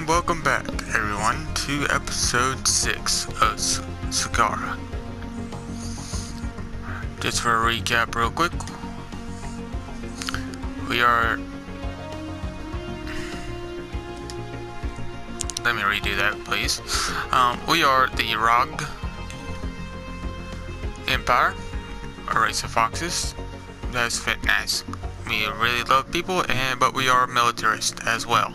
And welcome back, everyone, to episode 6 of Sakara. Just for a recap real quick, let me redo that, please. We are the Rog Empire, a race of foxes that's fit nice. We really love people, but we are militarist as well.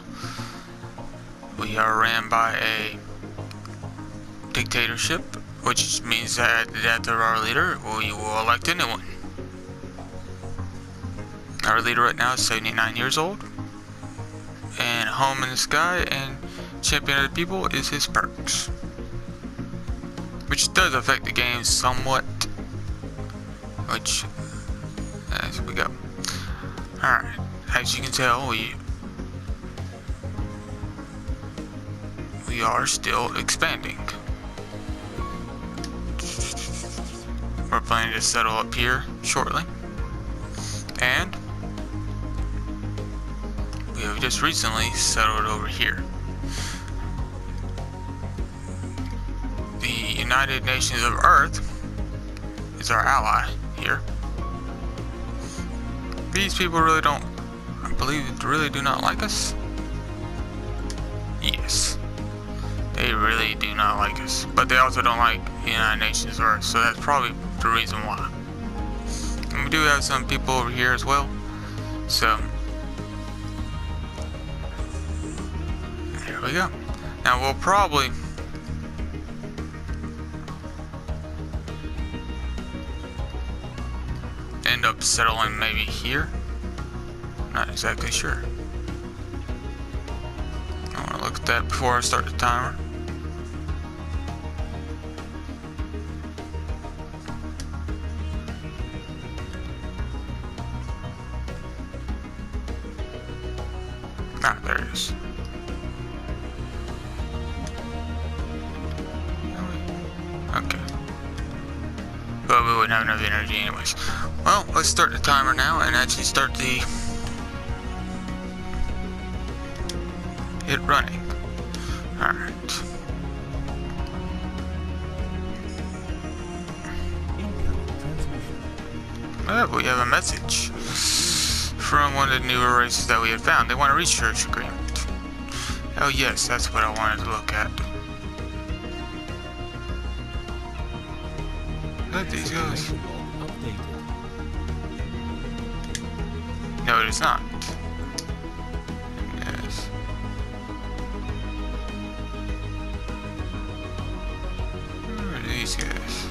We are ran by a dictatorship, which means that at the death of our leader, we will elect a new one. Our leader right now is 79 years old, and home in the sky and champion of the people is his perks, which does affect the game somewhat, which, as we go. Alright, as you can tell, we are still expanding. We're planning to settle up here shortly, and we have just recently settled over here. The United Nations of Earth is our ally here. These people really don't, I believe, really do not like us. Yes. They really do not like us, but they also don't like the United Nations of Earth, so that's probably the reason why. And we do have some people over here as well, so there we go. Now we'll probably end up settling maybe here. Not exactly sure. I want to look at that before I start the timer. There it is. Okay. But we wouldn't have enough energy anyways. Well, let's start the timer now and actually start the it running. Alright. We have a message from one of the newer races that we had found. They want a research agreement. Oh yes, that's what I wanted to look at. Let these guys. No, it is not. Yes. Who are these guys?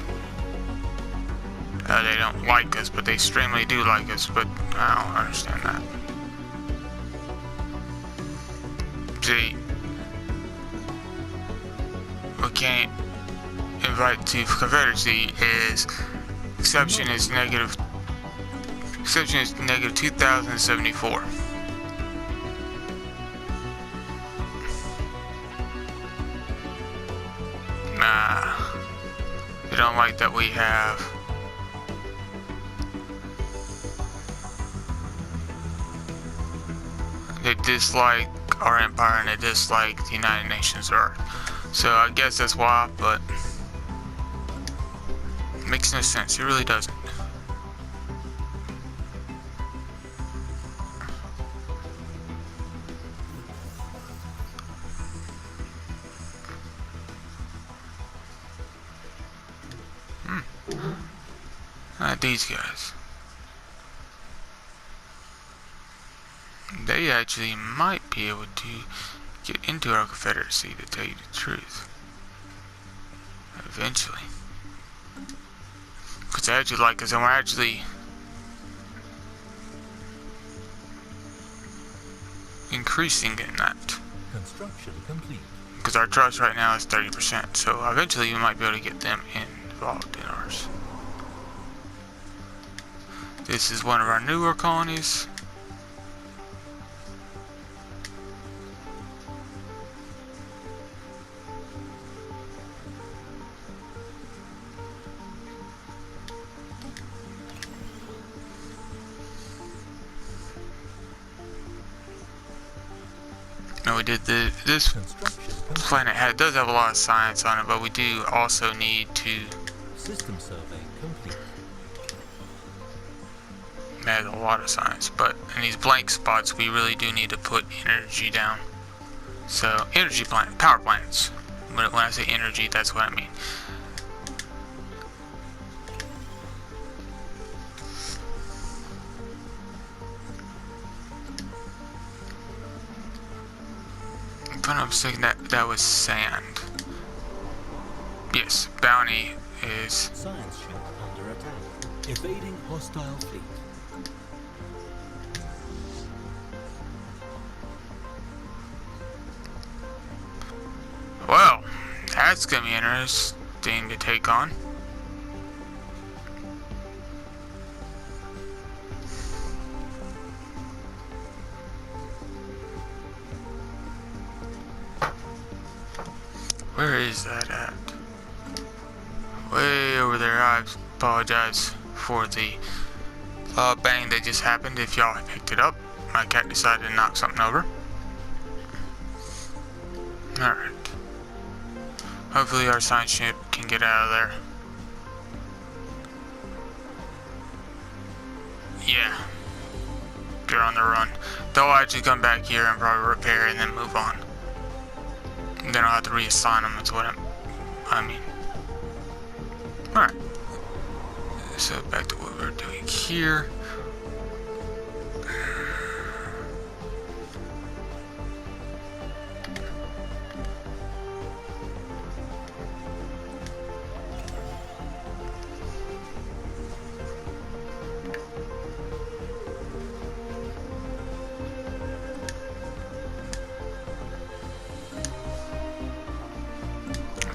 They don't like us, but they extremely do like us, but I don't understand that. See, we can't invite to Confederacy is exception is negative 2074. Nah, they don't like that we have. They dislike our empire and they dislike the United Nations Earth. So I guess that's why, but it makes no sense. It really doesn't. These guys. They actually might be able to get into our Confederacy, to tell you the truth. Eventually. Because they actually like us, and we're actually increasing in that. Construction complete. Because our trust right now is 30%, so eventually we might be able to get them involved in ours. This is one of our newer colonies. And we did this planet does have a lot of science on it, but we do also need to System survey complete. add a lot of science, but in these blank spots we really do need to put energy down. So energy plant, power plants. When I say energy, that's what I mean. If I'm mistaken, that was sand. Yes, bounty is. Science ship under attack. Evading hostile fleet. Well, that's gonna be interesting to take on. Where is that at? Way over there. I apologize for the bang that just happened. If y'all picked it up, my cat decided to knock something over. Alright. Hopefully our science ship can get out of there. Yeah. They're on the run. They'll actually come back here and probably repair and then move on. And then I'll have to reassign them, that's what I mean. Alright. So back to what we're doing here.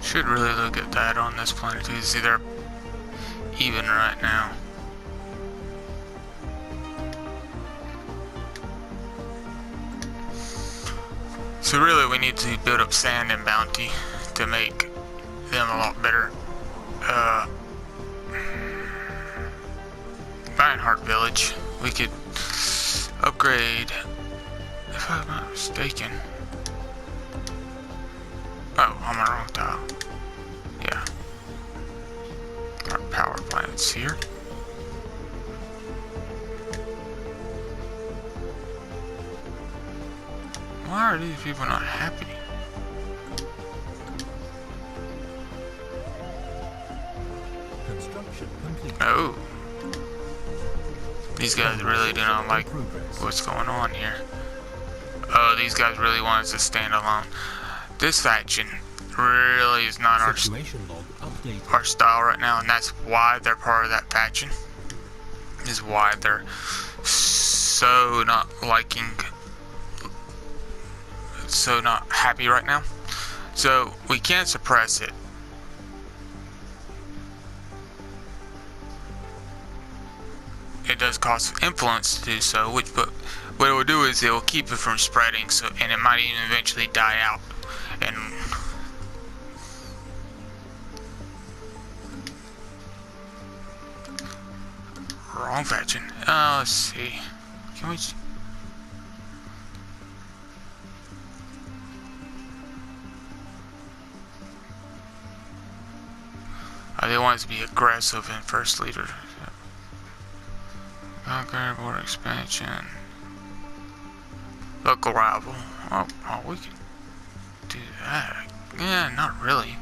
Should really look at that on this planet too. See, they're even right now. So really we need to build up sand and bounty to make them a lot better. Lionheart Village. We could upgrade, if I'm not mistaken. Oh, I'm on the wrong tile. Yeah. Our power plant's here. Why are these people not happy? Construction complete. Oh. These guys really do not like what's going on here. Oh, these guys really want us to stand alone. This faction really is not our style right now, and that's why they're part of that faction. Is why they're so not liking, so not happy right now. So we can't suppress it. It does cost influence to do so, but what it will do is it will keep it from spreading. So, and it might even eventually die out. And wrong faction. Let's see. Can we? They want us to be aggressive in first leader. Conquer border expansion. Local rival. Oh, we can do that. Yeah, not really.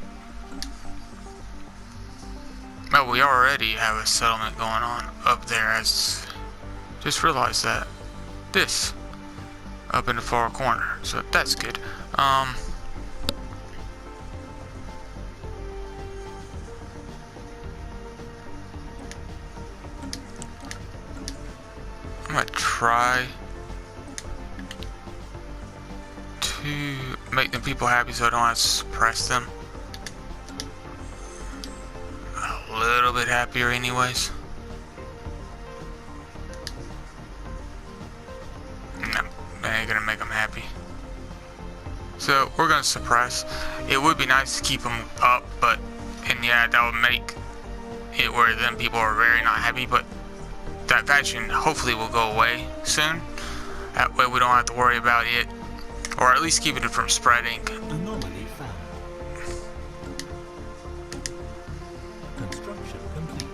Well, we already have a settlement going on up there. As just realized that this up in the far corner, so that's good. I'm gonna try to make the people happy so I don't have to suppress them. A little bit happier anyways. No, that ain't gonna make them happy. So we're gonna suppress. It would be nice to keep them up, but, and yeah, that would make it where then people are very not happy, but that faction hopefully will go away soon. That way we don't have to worry about it or at least keeping it from spreading. Anomaly found. Construction complete.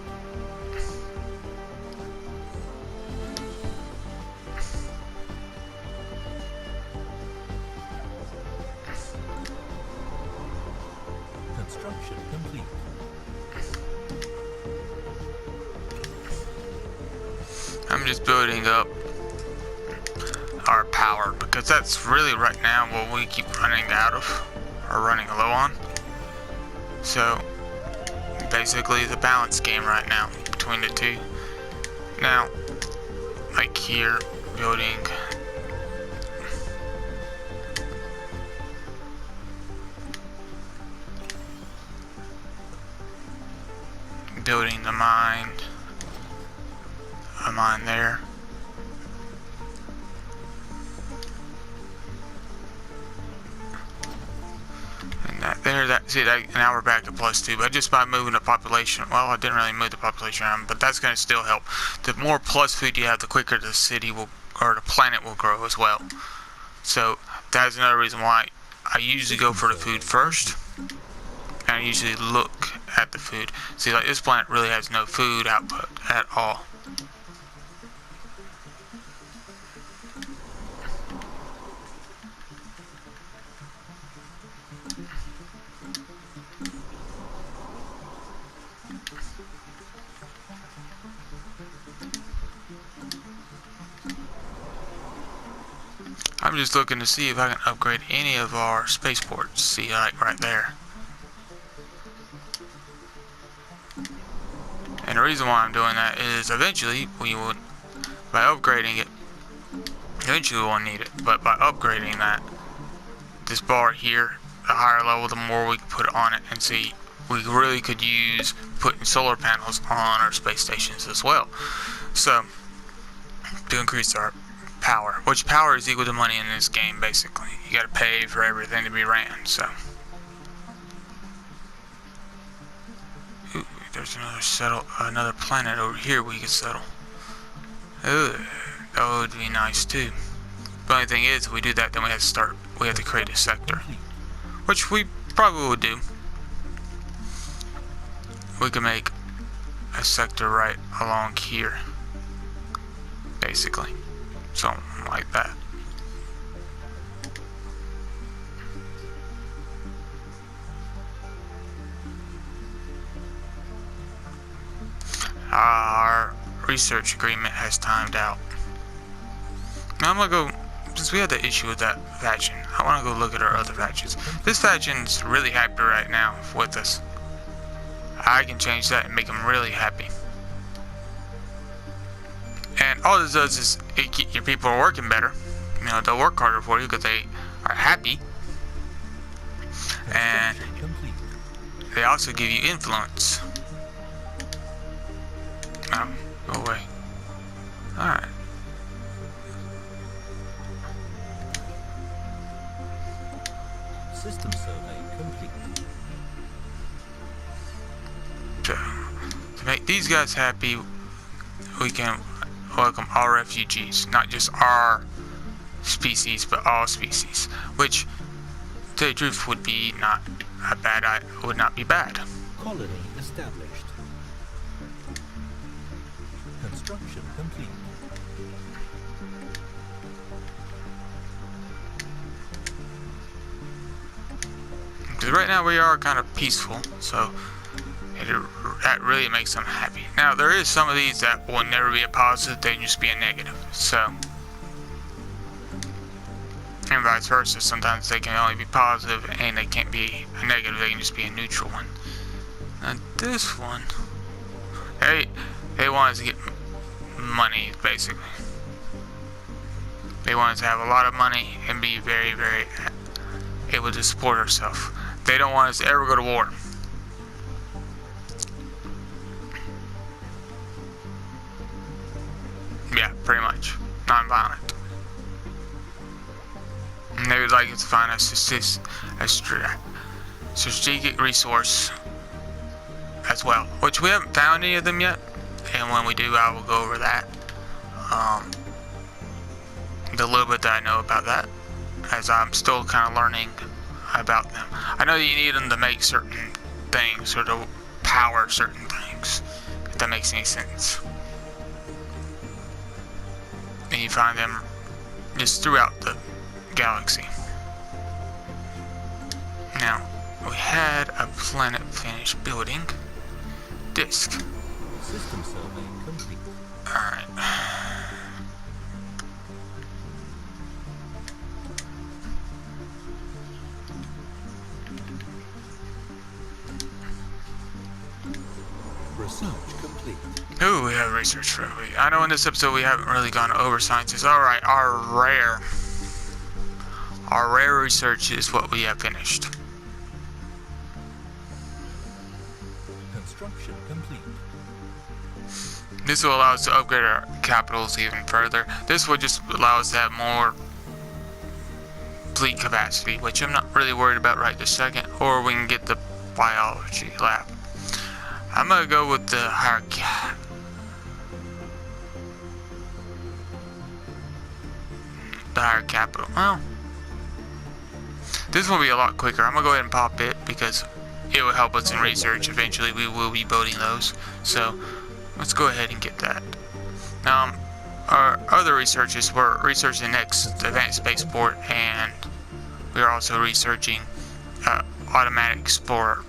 Construction complete. I'm just building up our power because that's really right now what we keep running out of or running low on. So basically the balance game right now between the two. Now, like here, building the mine, a mine there. And that there, that's it. Now we're back to +2, but just by moving the population, well, I didn't really move the population around, but that's going to still help. The more plus food you have, the quicker the city will, or the planet will grow as well. So that's another reason why I usually go for the food first. And I usually look at the food. See, like this planet really has no food output at all. I'm just looking to see if I can upgrade any of our spaceports. See, like right there. And the reason why I'm doing that is eventually we would, by upgrading it, eventually we won't need it, but by upgrading that, this bar here, the higher level, the more we can put on it, and see, we really could use putting solar panels on our space stations as well. So, to increase our power, which power is equal to money in this game, basically. You gotta pay for everything to be ran, so. Ooh, there's another planet over here we could settle. Ooh, that would be nice too. The only thing is, if we do that, then we have to create a sector. Which we probably would do. We can make a sector right along here. Basically. Something like that. Our research agreement has timed out. Now I'm gonna go, since we had the issue with that faction, I wanna go look at our other factions. This faction's really happy right now with us. I can change that and make them really happy. And all this does is your people are working better. You know, they'll work harder for you because they are happy. And they also give you influence. Oh, go away. Alright. System survey complete. So, to make these guys happy, we can welcome all refugees, not just our species, but all species, which, to tell you the truth, would be not a bad. Would not be bad. Colony established. Construction complete. Because right now we are kind of peaceful, so that really makes them happy. Now there is some of these that will never be a positive; they can just be a negative. So, and vice versa. Sometimes they can only be positive, and they can't be a negative. They can just be a neutral one. And this one, they want us to get money, basically. They want us to have a lot of money and be very, very able to support ourselves. They don't want us to ever go to war. Yeah, pretty much. Non-violent. And they would like us to find a strategic resource as well, which we haven't found any of them yet. And when we do, I will go over that. The little bit that I know about that. as I'm still kind of learning about them. I know you need them to make certain things or to power certain things, if that makes any sense. And you find them just throughout the galaxy. Now, we had a planet finished building. Disk. System survey complete. Alright. Research complete. Ooh, we have research for everybody. I know in this episode we haven't really gone over sciences. Alright, our rare research is what we have finished. Construction complete. This will allow us to upgrade our capitals even further. This will just allow us to have more fleet capacity, which I'm not really worried about right this second. Or we can get the biology lab. I'm gonna go with the hierarchy. The higher capital. Well, this will be a lot quicker. I'm gonna go ahead and pop it because it will help us in research. Eventually we will be building those. So let's go ahead and get that. Now, our other researchers were researching the next advanced spaceport, and we are also researching automatic explorer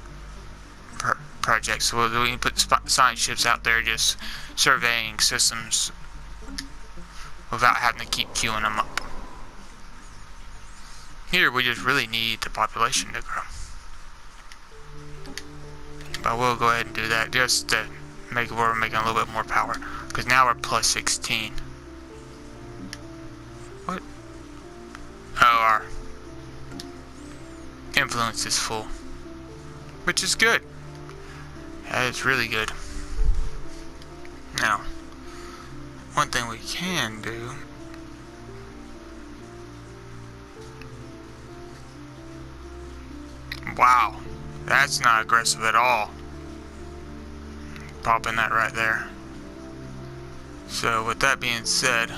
projects. So we can put science ships out there just surveying systems without having to keep queuing them up. Here we just really need the population to grow. But we'll go ahead and do that just to make it where we're making a little bit more power. Because now we're plus 16. What? Oh, our influence is full. Which is good. That is really good. Now, one thing we can do. Wow, that's not aggressive at all. Popping that right there. So with that being said,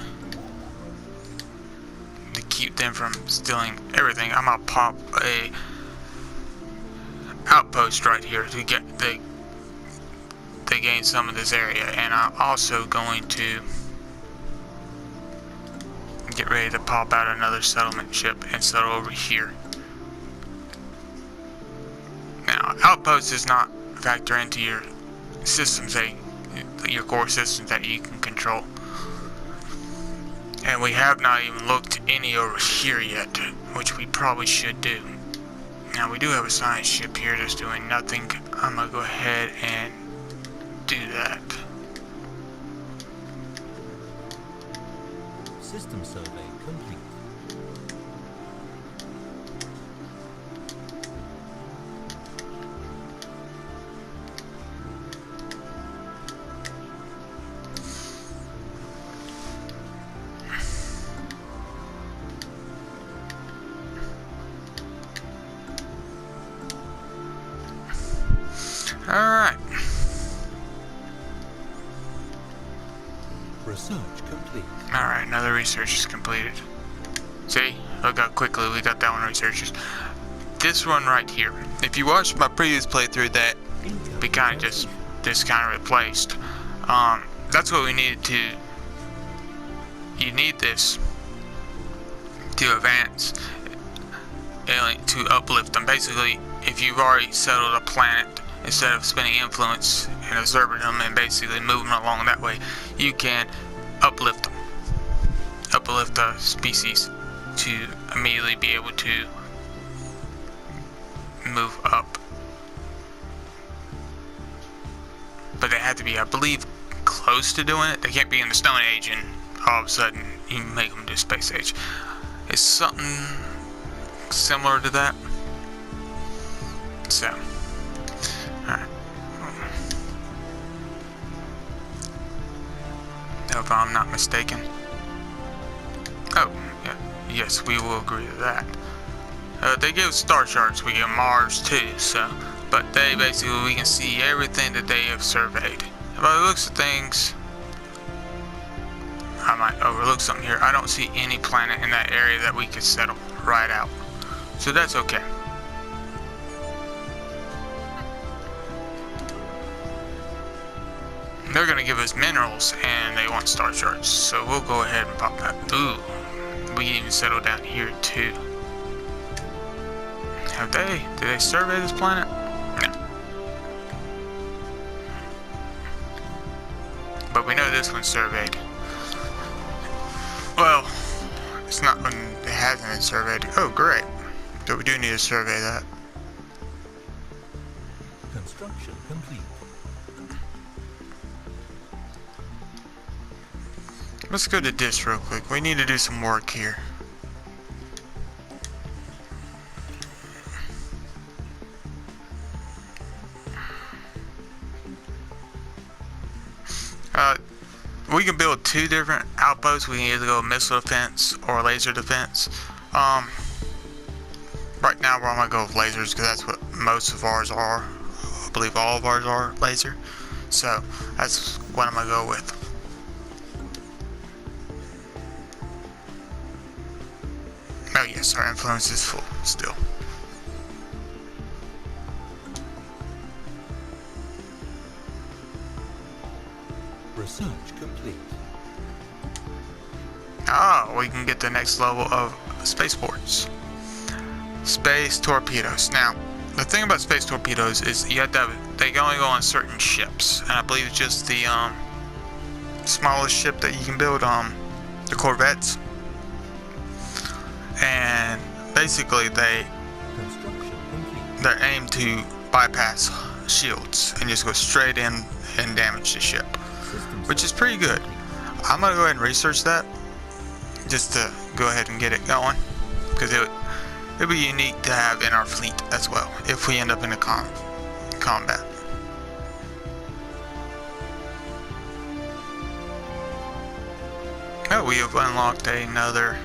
to keep them from stealing everything, I'm gonna pop a outpost right here to get they gain some of this area, and I'm also going to get ready to pop out another settlement ship and settle over here. Now, outpost does not factor into your systems, your core systems that you can control. And we have not even looked any over here yet, which we probably should do. Now, we do have a science ship here that's doing nothing. I'm gonna go ahead and do that. System survey complete. Alright. Research complete. Alright, another research is completed. See? Look how quickly we got that one researched. This one right here. If you watched my previous playthrough, that we kind of just kind of replaced. That's what we needed to. You need this to advance, to uplift them. Basically, if you've already settled a planet, instead of spending influence and observing them and basically moving along that way, you can uplift them. Uplift the species to immediately be able to move up. But they have to be, I believe, close to doing it. They can't be in the Stone Age and all of a sudden you make them do Space Age. It's something similar to that. So, alright. If I'm not mistaken. Oh, yeah. Yes, we will agree to that. They give star charts. We get Mars too, so. But they basically, we can see everything that they have surveyed. By the looks of things, I might overlook something here. I don't see any planet in that area that we could settle right out. So that's okay. They're gonna give us minerals and they want star charts. So we'll go ahead and pop that. Ooh, we can even settle down here too. Have they? Did they survey this planet? No. But we know this one's surveyed. Well, it's not when it hasn't been surveyed. Oh, great. So we do need to survey that. Construction complete. Let's go to this real quick. We need to do some work here. We can build two different outposts. We can either go missile defense or laser defense. Right now we're gonna go with lasers because that's what most of ours are. I believe all of ours are laser. So that's what I'm gonna go with. Oh yes, our influence is full still. Research complete. Ah, we can get the next level of spaceports. Space torpedoes. Now, the thing about space torpedoes is you have to have, they can only go on certain ships, and I believe it's just the smallest ship that you can build, the corvettes. And basically they're aimed to bypass shields and just go straight in and damage the ship, which is pretty good. I'm gonna go ahead and research that just to go ahead and get it going, because it'd be unique to have in our fleet as well if we end up in a combat. Oh, we have unlocked another.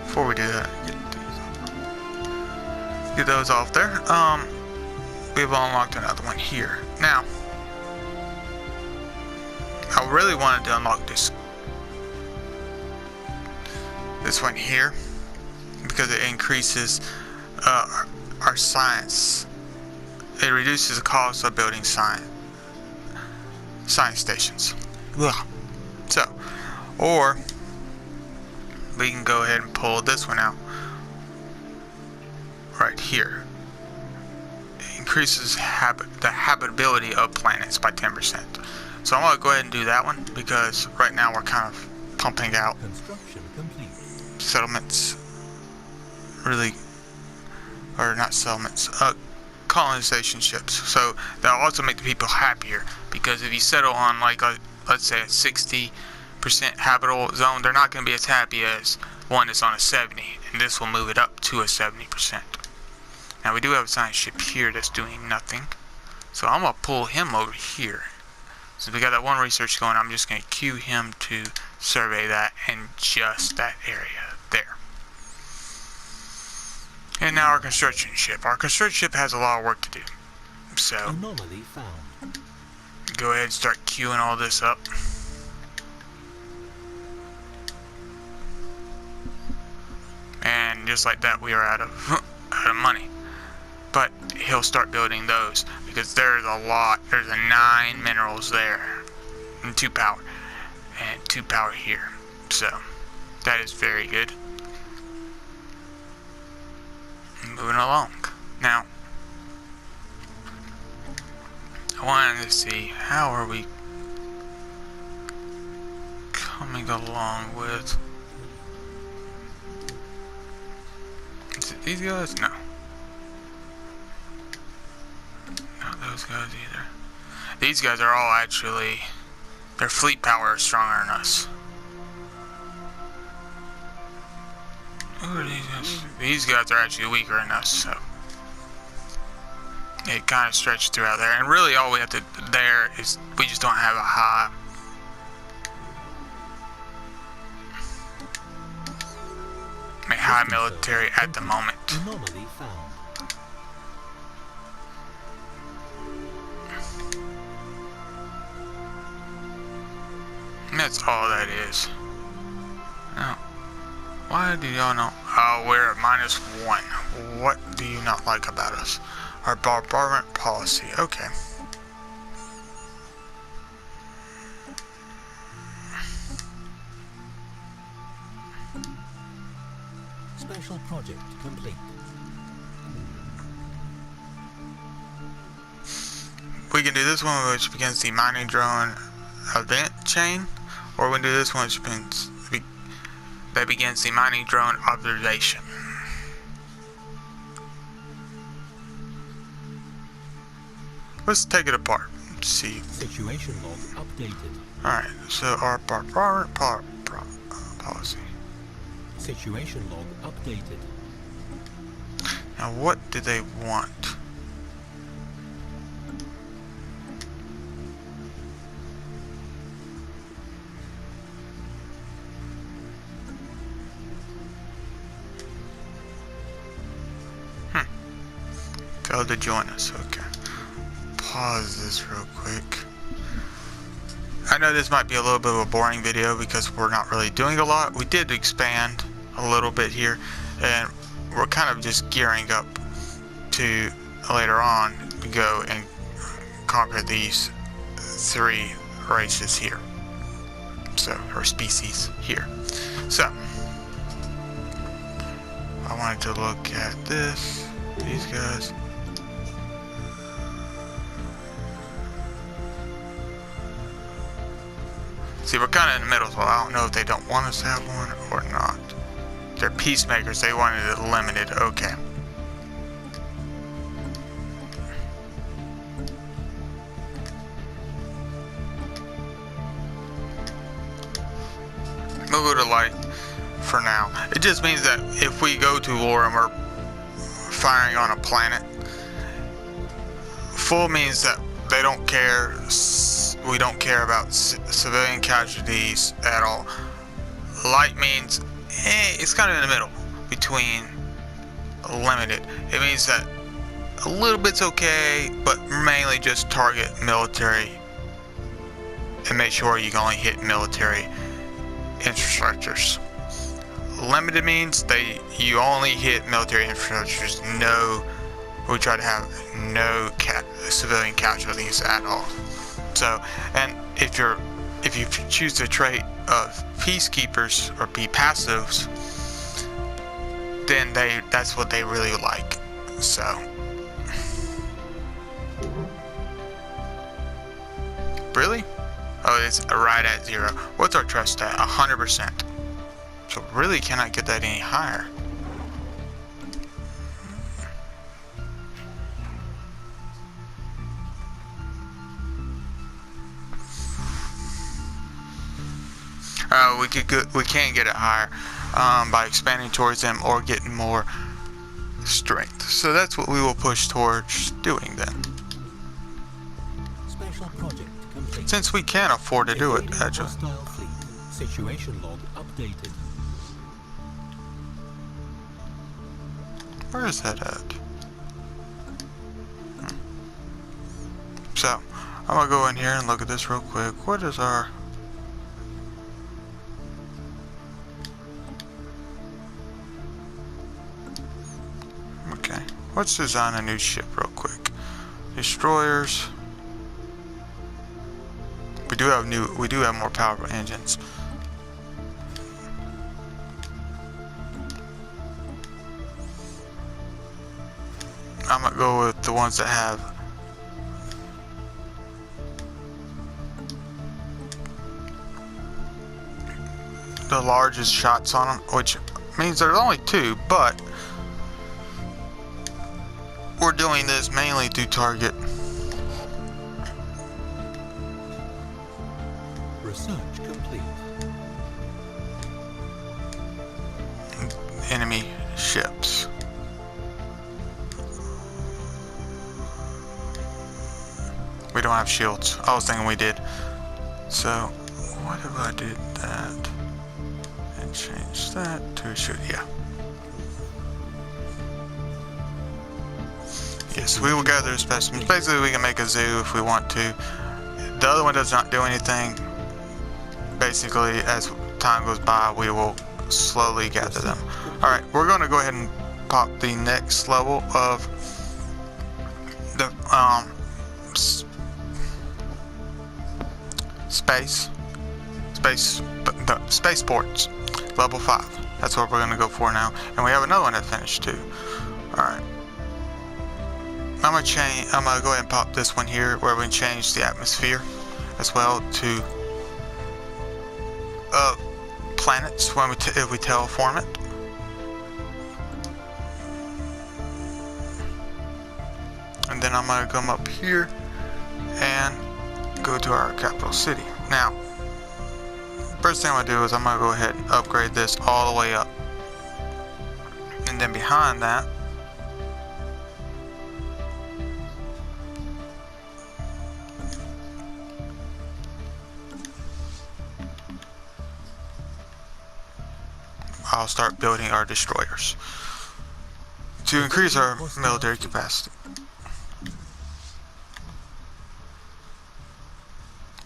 Before we do that, get those off there. We've unlocked another one here. Now, I really wanted to unlock this one here because it increases our science. It reduces the cost of building science stations. Ugh. So, or we can go ahead and pull this one out right here. It increases the habitability of planets by 10%. So I'm going to go ahead and do that one because right now we're kind of pumping out settlements, really, or not settlements, colonization ships. So that'll also make the people happier, because if you settle on like let's say a 60% habitable zone, they're not going to be as happy as one that's on a 70, and this will move it up to a 70%. Now we do have a science ship here that's doing nothing, so I'm going to pull him over here. Since we got that one research going, I'm just going to queue him to survey that and just that area there. And now our construction ship. Our construction ship has a lot of work to do, so Anomaly found. go ahead and start queuing all this up. And just like that, we are out of money. But he'll start building those because there's a lot. There's 9 minerals there, and 2 power, and 2 power here. So that is very good. Moving along. Now, I wanted to see how are we coming along with. Is it these guys? No. Not those guys either. These guys are all actually, their fleet power is stronger than us. Who are these guys? These guys are actually weaker than us, so it kind of stretches throughout there. And really all we have to there is we just don't have a high military at the moment. Anomaly found. That's all that is. Now, why do y'all know? Oh, we're at -1. What do you not like about us? Our barbarian policy. Okay. Special project complete. We can do this one, which begins the mining drone event chain, or we can do this one, which begins the mining drone observation. Let's take it apart. Let's see. Situation log updated. Alright, so our barbarian policy. Situation log updated. Now, what do they want? Failed to join us. Okay. Pause this real quick. I know this might be a little bit of a boring video because we're not really doing a lot. We did expand a little bit here, and we're kind of just gearing up to later on go and conquer these 3 races here. So, or species here. So, I wanted to look at these guys. See, we're kind of in the middle, so I don't know if they don't want us to have one or not. They're peacemakers. They wanted it limited. Okay. We'll go to light for now. It just means that if we go to war and we're firing on a planet, full means that they don't care. We don't care about civilian casualties at all. Light means it's kind of in the middle between limited. It means that a little bit's okay, but mainly just target military and make sure you can only hit military infrastructures. Limited means you only hit military infrastructures. We try to have no civilian casualties at all. So, and if you choose the trait of peacekeepers or be passives, then that's what they really like. So, really? Oh, it's right at 0. What's our trust at? 100%. So really cannot get that any higher. We can get it higher by expanding towards them or getting more strength. So that's what we will push towards doing then. Special project complete. Since we can afford to do it, actually. Situation log updated. Where is that at? So, I'm gonna go in here and look at this real quick. What is our... Okay, let's design a new ship real quick. Destroyers. We do have more powerful engines. I'm gonna go with the ones that have the largest shots on them, which means there's only 2, but we're doing this mainly to target research complete. enemy ships. We don't have shields. I was thinking we did. So, what if I did that and change that to shoot? Yeah. Yes, we will gather specimens. Basically, we can make a zoo if we want to. The other one does not do anything. basically, as time goes by, we will slowly gather them. Alright, we're going to go ahead and pop the next level of the spaceports, level 5. That's what we're going to go for now, and we have another one to finish too. Alright, I'm going to go ahead and pop this one here where we can change the atmosphere as well to planets when if we terraform it. And then I'm going to come up here and go to our capital city. Now, first thing I'm going to do is I'm going to go ahead and upgrade this all the way up. And then behind that, I'll start building our destroyers to increase our military capacity.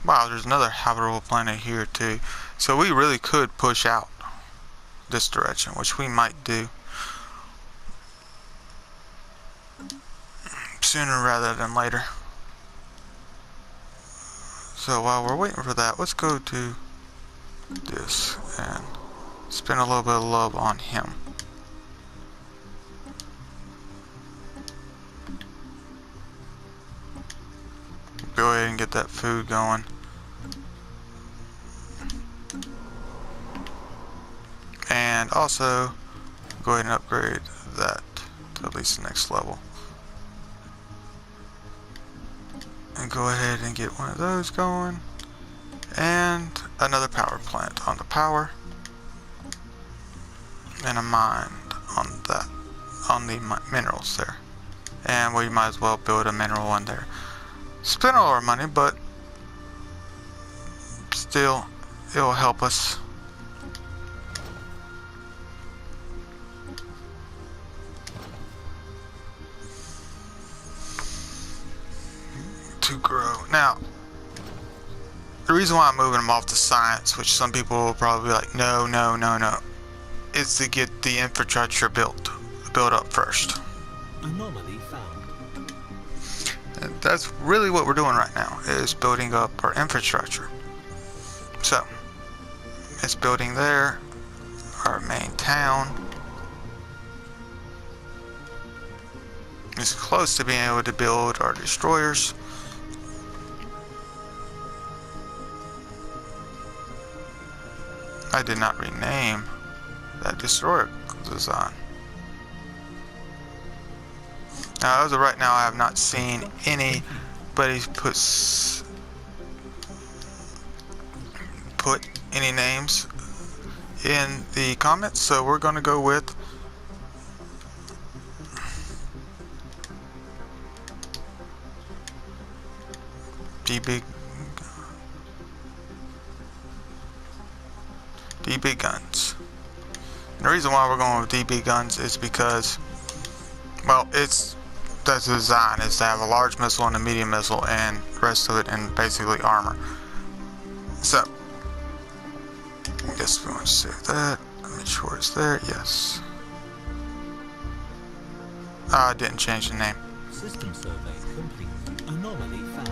Wow, there's another habitable planet here too. So we really could push out this direction, which we might do sooner rather than later. So while we're waiting for that, let's go to this and spend a little bit of love on him. Go ahead and get that food going. And also go ahead and upgrade that to at least the next level. And go ahead and get one of those going. And another power plant on the power. And a mine on that, on the minerals there. And we might as well build a mineral one there. Spend all our money, but still, it will help us. To grow. Now, the reason why I'm moving them off to science, which some people will probably be like, no, no, no, no, is to get the infrastructure built up first. Anomaly found. And that's really what we're doing right now, is building up our infrastructure. So, it's building there, our main town. It's close to being able to build our destroyers. I did not rename that destroyer design. Now, as of right now, I have not seen anybody put any names in the comments, so we're going to go with DB guns. And the reason why we're going with DB guns is because, well, that's the design, is to have a large missile and a medium missile and the rest of it in basically armor. So, I guess we want to save that. Make sure it's there. Yes. I didn't change the name. System survey complete. Anomaly found.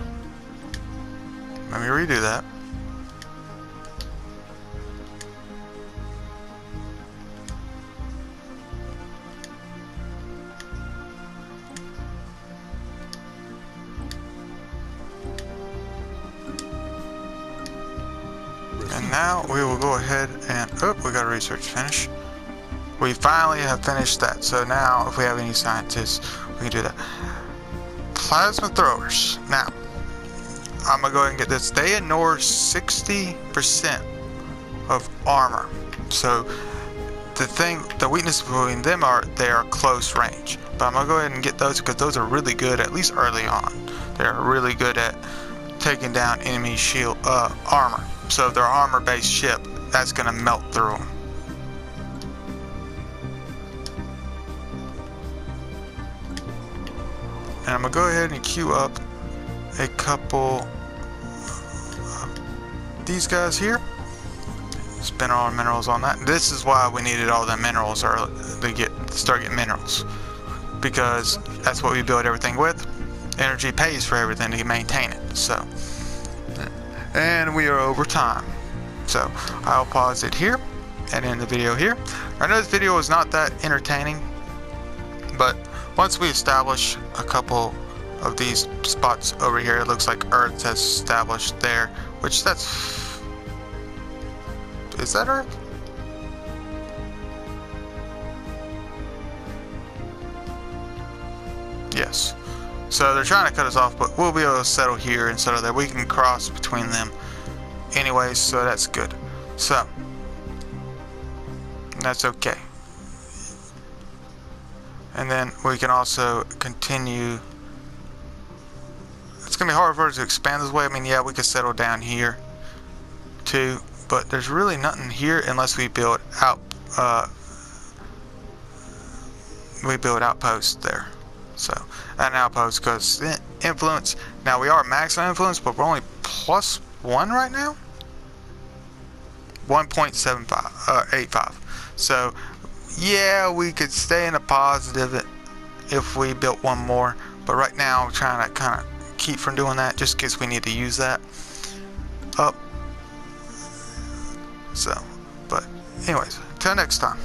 Let me redo that. And now we will go ahead and, we got a research finish. We finally have finished that. So now if we have any scientists, we can do that. Plasma throwers. Now, I'm going to go ahead and get this. They ignore 60% of armor. So the weakness between them are they are close range. But I'm going to go ahead and get those because those are really good, at least early on. They're really good at taking down enemy shield armor. So if they're armor-based ship, that's going to melt through them. And I'm going to go ahead and queue up a couple of these guys here. spend all our minerals on that. This is why we needed all the minerals to start getting minerals, because that's what we build everything with. Energy pays for everything to maintain it. So, and we are over time. So I'll pause it here and end the video here. I know this video is not that entertaining, but once we establish a couple of these spots over here, it looks like Earth has established there, which is that Earth? Yes. So they're trying to cut us off, but we'll be able to settle here and settle there. We can cross between them anyways, so that's good. So that's okay. And then we can also continue. It's gonna be hard for us to expand this way. I mean, yeah, we could settle down here too, but there's really nothing here unless we build outposts there. So an outpost, because influence. Now we are maximum influence, but we're only +1 right now. 1.85. So yeah, we could stay in a positive if we built one more, but right now I'm trying to kind of keep from doing that just in case we need to use that up. So, but anyways, till next time.